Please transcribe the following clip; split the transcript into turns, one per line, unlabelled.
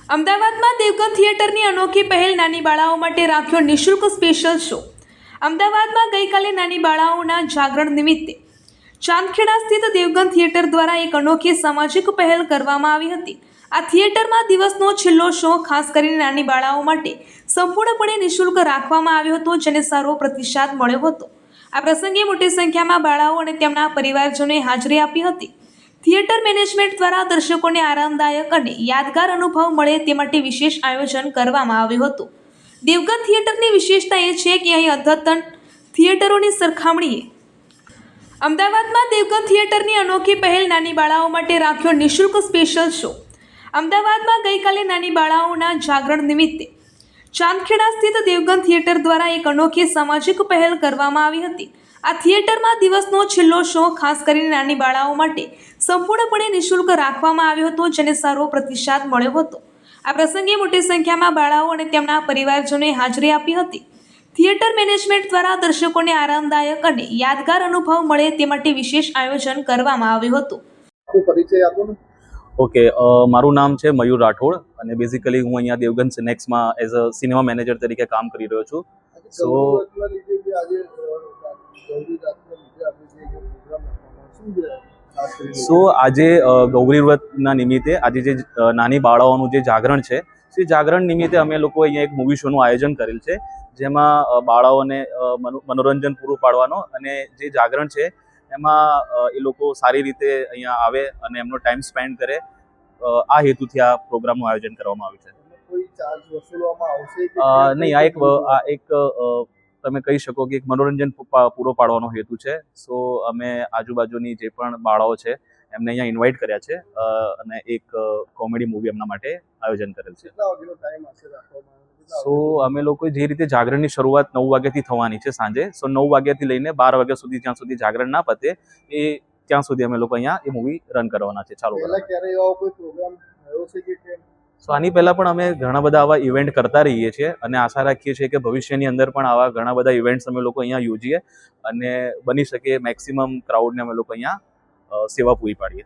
અમદાવાદમાં દેવગન થિયેટરની અનોખી પહેલ નાની બાળાઓ માટે રાખ્યો નિઃશુલ્ક સ્પેશિયલ શો। અમદાવાદમાં ગઈકાલે નાની બાળાઓના જાગરણ નિમિત્તે ચાંદખેડા સ્થિત દેવગન થિયેટર દ્વારા એક અનોખી સામાજિક પહેલ કરવામાં આવી હતી। આ થિયેટરમાં દિવસનો છેલ્લો શો ખાસ કરીને નાની બાળાઓ માટે સંપૂર્ણપણે નિઃશુલ્ક રાખવામાં આવ્યો હતો, જેને સારો પ્રતિસાદ મળ્યો હતો। આ પ્રસંગે મોટી સંખ્યામાં બાળાઓ અને તેમના પરિવારજનોએ હાજરી આપી હતી। થિયેટર મેનેજમેન્ટ દ્વારા દર્શકોને આરામદાયક અને યાદગાર અનુભવ મળે તે માટે વિશેષ આયોજન કરવામાં આવ્યું હતું। દેવગન થિયેટરની વિશેષતા એ છે કે અહીં અદ્યતન થિયેટરોની સરખામણીએ અમદાવાદમાં દેવગન થિયેટરની અનોખી પહેલ નાની બાળાઓ માટે રાખ્યો નિઃશુલ્ક સ્પેશિયલ શો। અમદાવાદમાં ગઈકાલે નાની બાળાઓના જાગરણ નિમિત્તે ચાંદખેડા સ્થિત દેવગન થિયેટર દ્વારા એક અનોખી સામાજિક પહેલ કરવામાં આવી હતી। આ થિયેટરમાં દિવસનો છેલ્લો શો ખાસ કરીને નાની બાળાઓ માટે સંપૂર્ણપણે નિઃશુલ્ક રાખવામાં આવ્યો હતો, જેને સારો પ્રતિસાદ મળ્યો હતો। આ પ્રસંગે મોટી સંખ્યામાં બાળાઓ અને તેમના પરિવારજનોએ હાજરી આપી હતી। થિયેટર મેનેજમેન્ટ દ્વારા દર્શકોને આરામદાયક અને યાદગાર અનુભવ મળે તે માટે વિશેષ આયોજન કરવામાં આવ્યું હતું।
ઓકે, મારું નામ છે મયુર રાઠોડ અને બેઝિકલી હું અહીંયા દેવગન સિનેક્સમાં એઝ અ સિનેમા મેનેજર તરીકે કામ કરી રહ્યો છું। સો આજે ગૌરી વ્રતના નિમિત્તે આજે જે નાની બાળાઓનું જે જાગરણ છે, એ જાગરણ નિમિત્તે અમે લોકો અહીંયા એક મૂવી શોનું આયોજન કરેલ છે, જેમાં બાળાઓને મનોરંજન પૂરું પાડવાનો અને જે જાગરણ છે એમાં એ લોકો સારી રીતે અહીંયા આવે અને એમનો ટાઈમ સ્પેન્ડ કરે, આ હેતુથી આ પ્રોગ્રામનું આયોજન કરવામાં આવ્યું છે।
કોઈ ચાર્જ વસૂલવામાં આવશે કે
નહીં, આ એક તમે કહી શકો કે એક મનોરંજન પૂરો પાડવાનો હેતુ છે। સો અમે આજુબાજુની જે પણ બાળાઓ છે એમને અહીંયા ઇન્વાઇટ કર્યા છે અને એક કોમેડી મૂવી એમના માટે આયોજન કરેલ છે।
કેટલા વાગ્યાનો ટાઈમ હશે રાખવામાં?
સો અમે લોકો જે રીતે જાગરણની શરૂઆત 9 વાગ્યાથી થવાની છે સાંજે, સો 9 વાગ્યાથી લઈને 12 વાગ્યા સુધી જ્યાં સુધી જાગરણ ના પતે ત્યાં સુધી અમે લોકો અહીંયા એ મૂવી રન કરવાના છે, ચાલુ
પહેલા ક્યારે એવો કોઈ પ્રોગ્રામ થયો છે કે કેમ?
સો આની પહેલાં પણ અમે ઘણા બધા આવા ઇવેન્ટ કરતા રહીએ છીએ અને આશા રાખીએ છીએ કે ભવિષ્યની અંદર પણ આવા ઘણા બધા ઇવેન્ટ્સ અમે લોકો અહીંયા યોજીએ અને બની શકે મેક્સિમમ ક્રાઉડને અમે લોકો અહીંયા સેવા પૂરી પાડીએ।